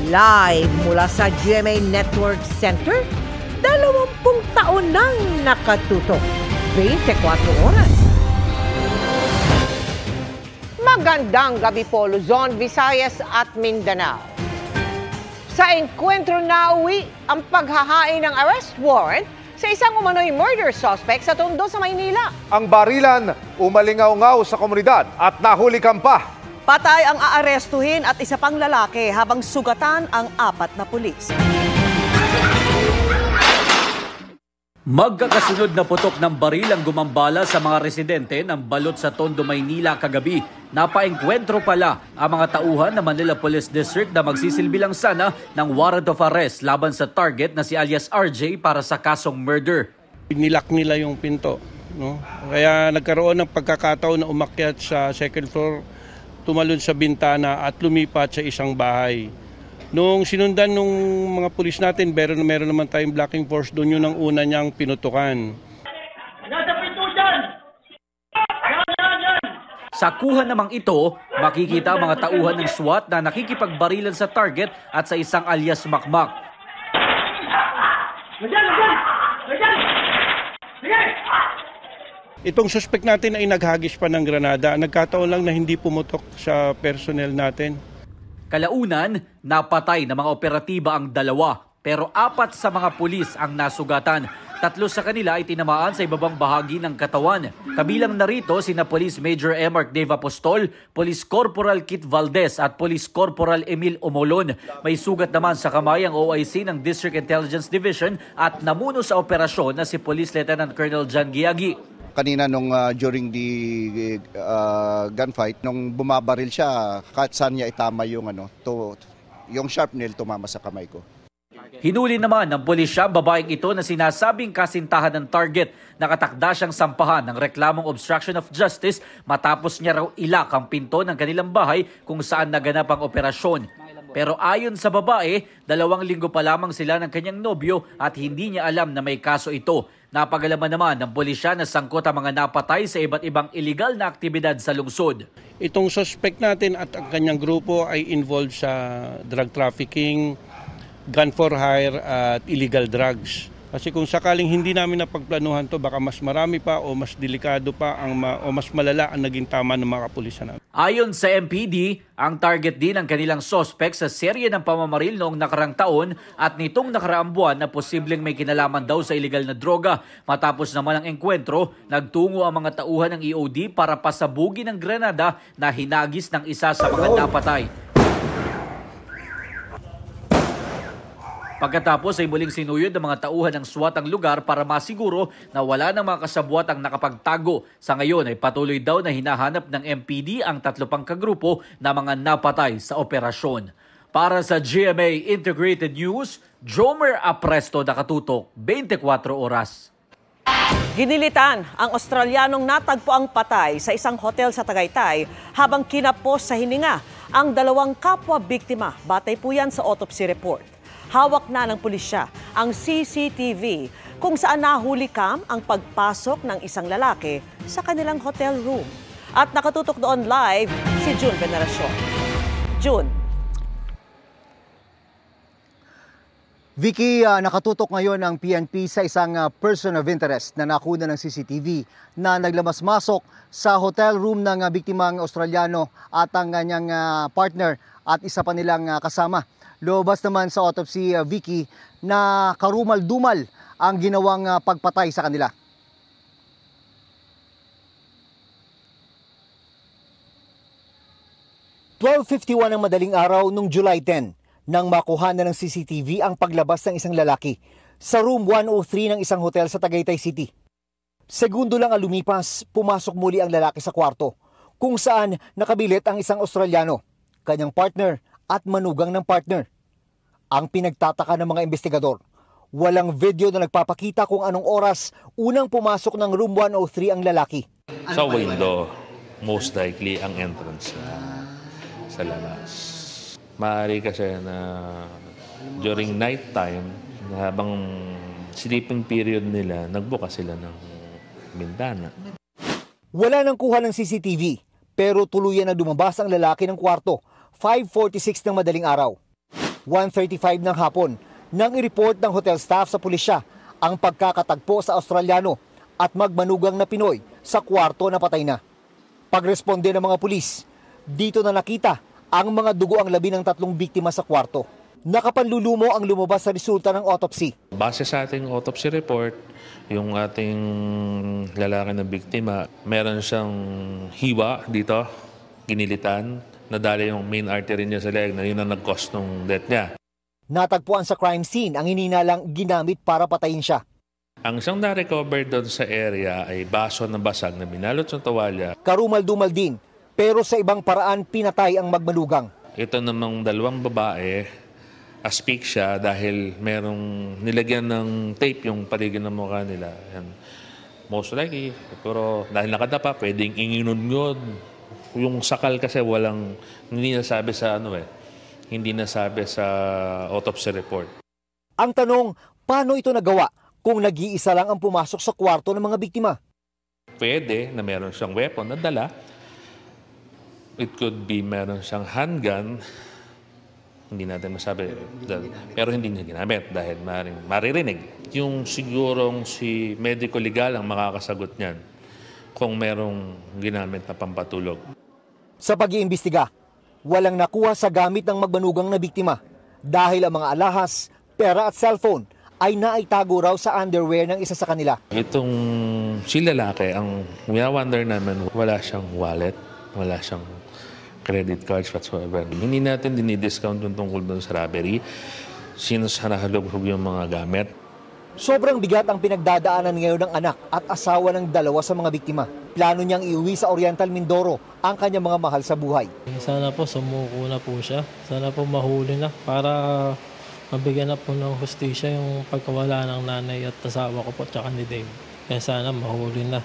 Live mula sa GMA Network Center, 20 taon nang nakatutok. 24 oras. Magandang gabi po, Luzon, Visayas at Mindanao. Sa engkwentro na uwi ang paghahain ng arrest warrant sa isang umano'y murder suspect sa Tondo sa Maynila. Ang barilan umalingaw-ngaw sa komunidad at nahulikan pa. Patay ang aarestuhin at isa pang lalaki habang sugatan ang 4 na pulis. Magkakasunod na putok ng baril ang gumambala sa mga residente ng Balot sa Tondo, Maynila kagabi. Napaengkwentro pala ang mga tauhan ng Manila Police District na magsisilbi lang sana ng warrant of arrest laban sa target na si alias RJ para sa kasong murder. Nilak nila yung pinto, no? Kaya nagkaroon ng pagkakataon na umakyat sa second floor, tumalon sa bintana at lumipat sa isang bahay. Nung sinundan nung mga pulis natin, meron naman tayong blocking force, doon yun ang una niyang pinutukan. Sa kuha namang ito, makikita ang mga tauhan ng SWAT na nakikipagbarilan sa target at sa isang alias Makmak. Itong suspect natin ay naghagis pa ng granada. Nagkataon lang na hindi pumutok sa personnel natin. Kalaunan, napatay ng mga operatiba ang 2, pero 4 sa mga pulis ang nasugatan. 3 sa kanila ay tinamaan sa ibabang bahagi ng katawan. Kabilang narito sina Police Major Emark Dave Apostol, Police Corporal Kit Valdez at Police Corporal Emil Omolon. May sugat naman sa kamay ang OIC ng District Intelligence Division at namuno sa operasyon na si Police Lieutenant Colonel John Giagi. Kanina during the gunfight, nung bumabaril siya, kahit saan niya itama yung yung sharp nail tumama sa kamay ko. Hinuli naman ng pulisya ang babaeng ito na sinasabing kasintahan ng target. Nakatakda siyang sampahan ng reklamong obstruction of justice matapos niya raw ilak ang pinto ng kanilang bahay kung saan naganap ang operasyon. Pero ayon sa babae, 2 linggo pa lamang sila ng kanyang nobyo at hindi niya alam na may kaso ito. Napagalaman naman ng pulisya na sangkot ang mga napatay sa iba't ibang iligal na aktibidad sa lungsod. Itong suspect natin at ang kanyang grupo ay involved sa drug trafficking, gun for hire at illegal drugs. Kasi kung sakaling hindi namin napagplanuhan to, baka mas marami pa o mas delikado pa o mas malala ang naging tama ng mga kapulisan namin. Ayon sa MPD, ang target din ng kanilang suspect sa serye ng pamamaril noong nakarang taon at nitong nakaraang buwan na posibleng may kinalaman daw sa iligal na droga. Matapos naman ang engkwentro, nagtungo ang mga tauhan ng EOD para pasabugin ng granada na hinagis ng isa sa mga napatay. Pagkatapos ay muling sinuyod ng mga tauhan ng SWAT ang lugar para masiguro na wala ng mga kasabwat ang nakapagtago. Sa ngayon ay patuloy daw na hinahanap ng MPD ang 3 pang kagrupo na mga napatay sa operasyon. Para sa GMA Integrated News, Jomer Apresto, nakatutok 24 oras. Ginilitan ang Australianong natagpo ang patay sa isang hotel sa Tagaytay habang kinapos sa hininga ang 2 kapwa biktima. Batay po yan sa autopsy report. Hawak na ng pulisya ang CCTV kung saan nahuli cam ang pagpasok ng isang lalaki sa kanilang hotel room. At nakatutok doon live si June Veneracion. June. Vicky, nakatutok ngayon ang PNP sa isang person of interest na nakuna ng CCTV na naglamas-masok sa hotel room ng biktimang Australiano at ang kanyang partner at isa pa nilang kasama. Lobas naman sa autopsy, Vicky, na karumal-dumal ang ginawang pagpatay sa kanila. "12:51 ng madaling araw noong July 10 nang makuha na ng CCTV ang paglabas ng isang lalaki sa room 103 ng isang hotel sa Tagaytay City. Segundo lang ang lumipas, pumasok muli ang lalaki sa kwarto kung saan nakabilit ang isang Australiano, kanyang partner at manugang ng partner. Ang pinagtataka ng mga investigador, walang video na nagpapakita kung anong oras unang pumasok ng room 103 ang lalaki. Sa window, most likely ang entrance sa labas. Maaari kasi na during night time, habang sleeping period nila, nagbukas sila ng bintana. Wala nang kuha ng CCTV, pero tuluyan na lumabas ang lalaki ng kwarto, 5:46 ng madaling araw. 1:35 ng hapon nang i-report ng hotel staff sa pulisya ang pagkakatagpo sa Australiano at magmanugang na Pinoy sa kwarto na patay na. Pagresponde ng mga pulis, dito na nakita ang mga dugo ang labi ng 3 biktima sa kwarto. Nakapanlulumo ang lumabas sa resulta ng autopsy. Base sa ating autopsy report, yung ating lalaki na biktima, meron siyang hiwa dito, ginilitan, nadali yung main artery niya sa leg na yun ang nag-cause ng death niya. Natagpuan sa crime scene ang hininalang ginamit para patayin siya. Ang siyang na-recover doon sa area ay baso na basag na binalot sa tuwalya. Karumal-dumal din, pero sa ibang paraan pinatay ang magmanugang. Ito namang 2 babae, asphyxia dahil merong nilagyan ng tape yung paligid ng mukha nila. And most likely, pero dahil nakadapa, pwedeng inginod-ngod. Yung sakal kasi hindi nasabi sa autopsy report. Ang tanong, paano ito nagawa kung nag-iisa lang ang pumasok sa kwarto ng mga biktima? Pwede na meron siyang weapon na dala. It could be meron siyang handgun. Hindi natin masabi. Pero hindi niya ginamit dahil maririnig. Yung sigurong si medico legal ang makakasagot niyan kung merong ginamit na pampatulog. Sa pag-iimbestiga, walang nakuha sa gamit ng magmanugang na biktima dahil ang mga alahas, pera at cellphone ay naitago raw sa underwear ng isa sa kanila. Itong si lalaki, ang wonder namin, wala siyang wallet, wala siyang credit cards whatsoever. Hindi natin dinidiscount yung tungkol doon sa robbery. Sinasarahalog yung mga gamit. Sobrang bigat ang pinagdadaanan ngayon ng anak at asawa ng 2 sa mga biktima. Plano niyang iuwi sa Oriental Mindoro ang kanyang mga mahal sa buhay. Sana po sumuko na po siya. Sana po mahuli na para mabigyan na po ng hustisya yung pagkawala ng nanay at asawa ko po tsaka ni Dave. Kaya sana mahuli na.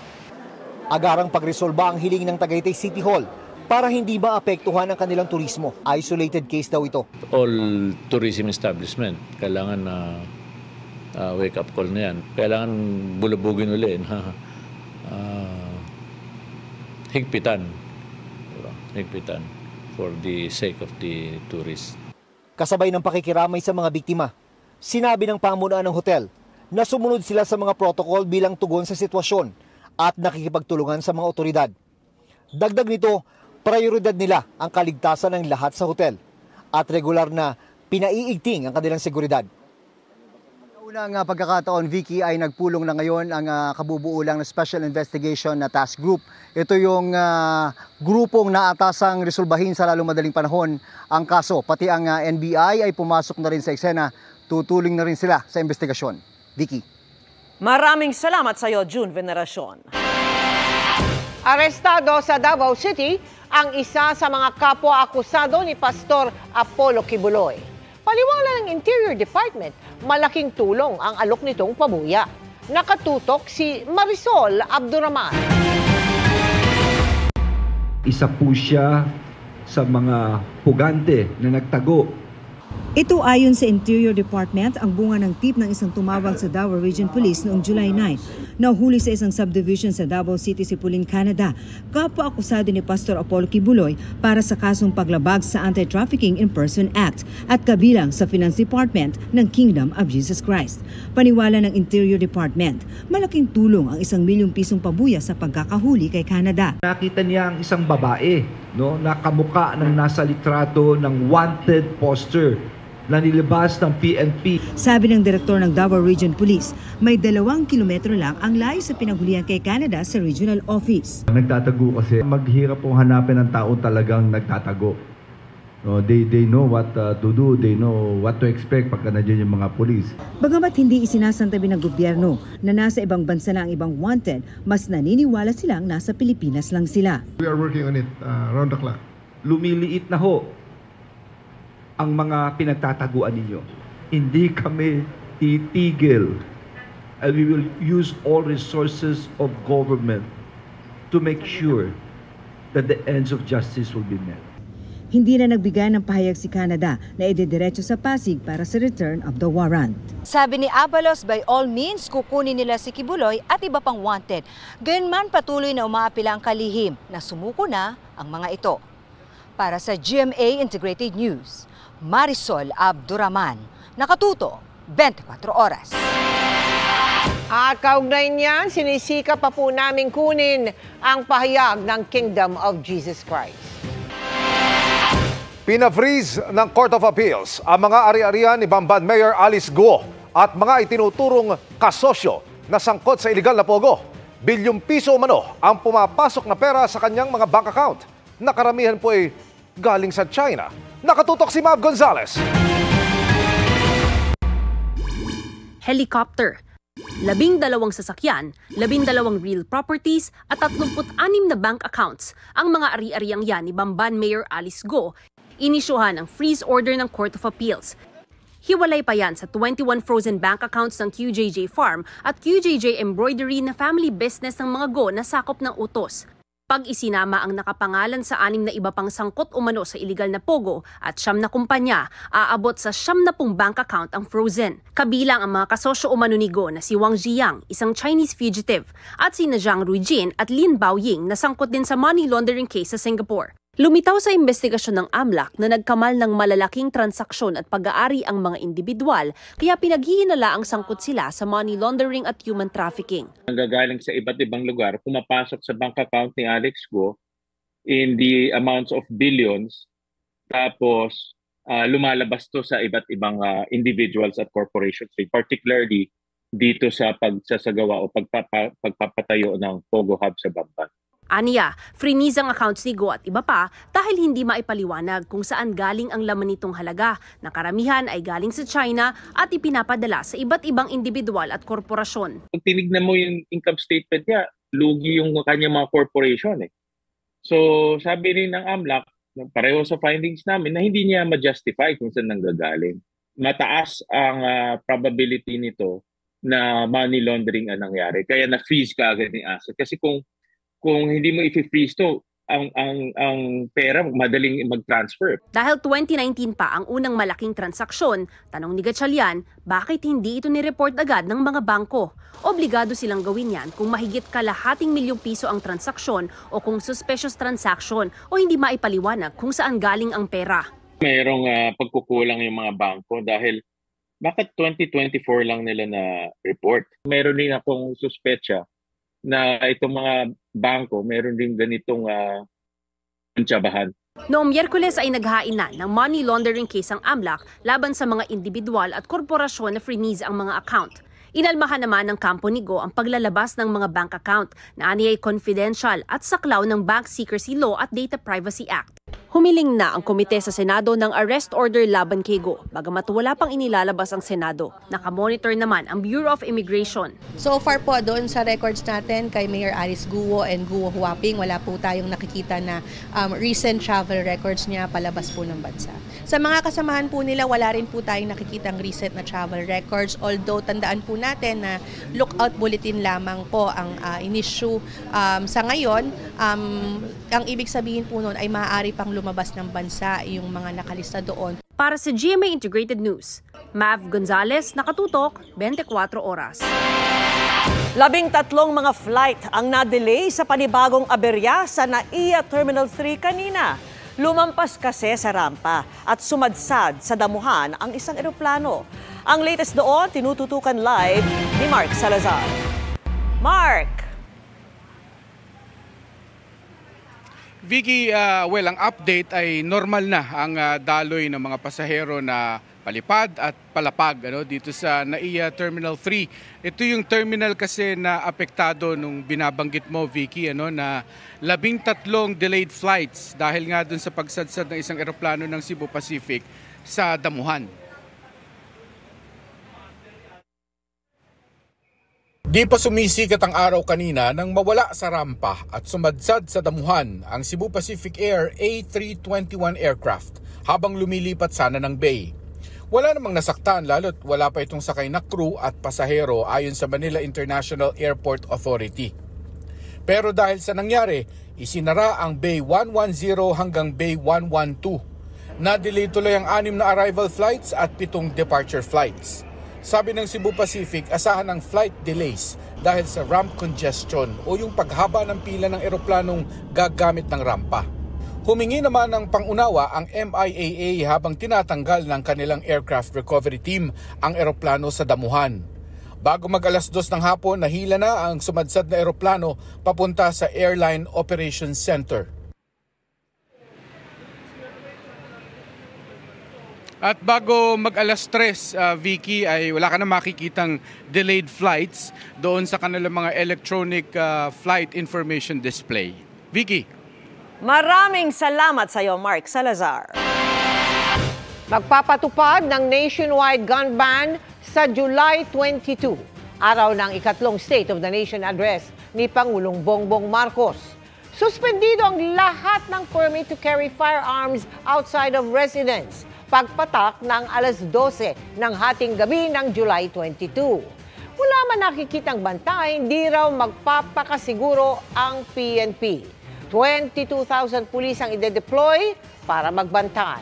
Agarang pagresolba ang hiling ng Tagaytay City Hall para hindi maapektuhan ang kanilang turismo. Isolated case daw ito. All tourism establishment, kailangan na wake-up call na yan. Kailangan bulabugin ulit na higpitan. Diba? Higpitan for the sake of the tourists. Kasabay ng pakikiramay sa mga biktima, sinabi ng pamunuan ng hotel na sumunod sila sa mga protocol bilang tugon sa sitwasyon at nakikipagtulungan sa mga otoridad. Dagdag nito, prioridad nila ang kaligtasan ng lahat sa hotel at regular na pinaiigting ang kanilang seguridad. Unang pagkakataon, Vicky, ay nagpulong na ngayon ang kabubuo lang na Special Investigation na Task Group. Ito yung grupong naatasang resolbahin sa lalong madaling panahon ang kaso. Pati ang NBI ay pumasok na rin sa eksena. Tutuling na rin sila sa investigasyon. Vicky. Maraming salamat sa iyo, June Veneracion. Arestado sa Davao City ang isa sa mga kapwa-akusado ni Pastor Apollo Kibuloy. Paliwanag ng Interior Department, malaking tulong ang alok nitong pabuya. Nakatutok si Marisol Abduraman. Isa po siya sa mga pugante na nagtago. Ito ayon sa Interior Department ang bunga ng tip ng isang tumawag sa Davao Region Police noong July 9. Nahuli sa isang subdivision sa Davao City, Sipulin, Canada. Kapwa-akusado ni Pastor Apollo Kibuloy para sa kasong paglabag sa Anti-Trafficking in Person Act at kabilang sa Finance Department ng Kingdom of Jesus Christ. Paniwala ng Interior Department, malaking tulong ang 1 milyong pisong pabuya sa pagkakahuli kay Canada. Nakita niya ang isang babae, na kamuka ng nasa litrato ng wanted poster na nilabas ng PNP. Sabi ng direktor ng Davao Region Police, may 2 kilometro lang ang layo sa pinanghulihan kay Canada sa regional office. Nagtatago kasi maghirap pong hanapin ng tao talagang nagtatago. They know what to do, they know what to expect pagka nandiyan yung mga pulis. Bagamat hindi isinasantabi ng gobyerno na nasa ibang bansa na ang ibang wanted, mas naniniwala silang nasa Pilipinas lang sila. We are working on it round the clock. Lumiliit na ho ang mga pinagtataguan ninyo. Hindi kami titigil. And we will use all resources of government to make sure that the ends of justice will be met. Hindi na nagbigay ng pahayag si Canada na idediretso sa Pasig para sa return of the warrant. Sabi ni Abalos, by all means, kukunin nila si Kibuloy at iba pang wanted. Gayunman patuloy na umaapila ang kalihim na sumuko na ang mga ito. Para sa GMA Integrated News, Marisol Abduraman. Nakatuto, 24 oras. At kaugnay niyan, sinisika pa po namin kunin ang pahayag ng Kingdom of Jesus Christ. Pina-freeze ng Court of Appeals ang mga ari-arian ni Bamban Mayor Alice Guo at mga itinuturong kasosyo na sangkot sa iligal na pogo. Bilyong piso umano ang pumapasok na pera sa kanyang mga bank account. Nakaramihan po ay galing sa China. Nakatutok si Mav Gonzalez. Helicopter, 12 sasakyan, 12 real properties at 36 na bank accounts ang mga ari-ariang yan ni Bamban Mayor Alice Guo. Inisyuhan ang freeze order ng Court of Appeals. Hiwalay pa yan sa 21 frozen bank accounts ng QJJ Farm at QJJ Embroidery na family business ng mga Guo na sakop ng utos. Pag isinama ang nakapangalan sa 6 na iba pang sangkot umano sa iligal na pogo at 9 na kumpanya, aabot sa 90 bank account ang frozen. Kabilang ang mga kasosyo umano ni Guo na si Wang Ziyang, isang Chinese fugitive, at si Zhang Ruijin at Lin Baoying na sangkot din sa money laundering case sa Singapore. Lumitaw sa investigasyon ng AMLAC na nagkamal ng malalaking transaksyon at pag-aari ang mga individual, kaya pinaghihinala ang sangkot sila sa money laundering at human trafficking. Nanggagaling sa iba't ibang lugar, pumapasok sa bank account ni Alex Guo in the amounts of billions, tapos lumalabas to sa iba't ibang individuals at corporations, particularly dito sa pagsasagawa o pagpapatayo ng Pogo Hub sa Bamban. Aniya, freeze ang accounts ni Guo at iba pa dahil hindi maipaliwanag kung saan galing ang laman nitong halaga na karamihan ay galing sa China at ipinapadala sa iba't ibang individual at korporasyon. Pag tinignan mo yung income statement niya, lugi yung kanyang mga corporation. So sabi rin ng AMLAC, pareho sa findings namin na hindi niya ma-justify kung saan nanggagaling. Mataas ang probability nito na money laundering ang nangyari. Kaya na-freeze ka agad yung asset. Kasi kung hindi mo i-freeze to, ang pera madaling mag-transfer. Dahil 2019 pa ang unang malaking transaksyon, tanong ni Gatchalian, bakit hindi ito ni-report agad ng mga bangko? Obligado silang gawin yan kung mahigit kalahating milyong piso ang transaksyon o kung suspicious transaction o hindi maipaliwanag kung saan galing ang pera. Mayroong pagkukulang yung mga bangko dahil bakit 2024 lang nila na report? Meron din akong suspetsa na itong mga bangko, meron din ganitong tsabahan. Noong Miyerkules ay naghain na ng money laundering case ang AMLAC laban sa mga individual at korporasyon na freeze ang mga account. Inalmahan naman ng kampo ni Guo ang paglalabas ng mga bank account na aniyay confidential at saklaw ng Bank Secrecy Law at Data Privacy Act. Humiling na ang komite sa Senado ng arrest order laban kay Guo, bagamat wala pang inilalabas ang Senado. Nakamonitor naman ang Bureau of Immigration. So far po doon sa records natin kay Mayor Alice Guo and Guo Huaping, wala po tayong nakikita na recent travel records niya palabas po ng bansa. Sa mga kasamahan po nila, wala rin po tayong nakikitang recent na travel records, although tandaan po natin na lookout bulletin lamang po ang in-issue sa ngayon. Ang ibig sabihin po noon ay maaari pang lumabas ng bansa yung mga nakalista doon. Para sa GMA Integrated News, Mav Gonzalez, nakatutok, 24 oras. 13 mga flight ang na-delay sa panibagong aberya sa NAIA Terminal 3 kanina. Lumampas kasi sa rampa at sumadsad sa damuhan ang isang eroplano. Ang latest doon, tinututukan live ni Mark Salazar. Mark! Vicky, ang update ay normal na ang daloy ng mga pasahero na palipad at palapag dito sa NAIA Terminal 3. Ito yung terminal kasi na apektado nung binabanggit mo, Vicky, na 13 delayed flights dahil nga dun sa pagsadsad ng isang eroplano ng Cebu Pacific sa damuhan. Di pa sumisikat ang araw kanina nang mawala sa rampa at sumadsad sa damuhan ang Cebu Pacific Air A321 aircraft habang lumilipat sana ng bay. Wala namang nasaktan lalo't wala pa itong sakay na crew at pasahero ayon sa Manila International Airport Authority. Pero dahil sa nangyari, isinara ang Bay 110 hanggang Bay 112. Na-delay tuloy ang 6 na arrival flights at 7 departure flights. Sabi ng Cebu Pacific, asahan ang flight delays dahil sa ramp congestion o yung paghaba ng pila ng eroplanong gagamit ng rampa. Humingi naman ng pangunawa ang MIAA habang tinatanggal ng kanilang aircraft recovery team ang eroplano sa damuhan. Bago mag-alas 2 ng hapon, nahila na ang sumadsad na eroplano papunta sa Airline Operations Center. At bago mag-alas 3, Vicky, ay wala ka na makikitang delayed flights doon sa kanilang mga electronic flight information display. Vicky. Maraming salamat sa iyo, Mark Salazar. Magpapatupad ng nationwide gun ban sa July 22, araw ng ikatlong State of the Nation address ni Pangulong Bongbong Marcos. Suspendido ang lahat ng permit to carry firearms outside of residence pagpatak ng alas 12 ng hating gabi ng July 22. Wala man nakikitang bantay, hindi raw magpapakasiguro ang PNP. 22,000 pulis ang ide-deploy para magbantay.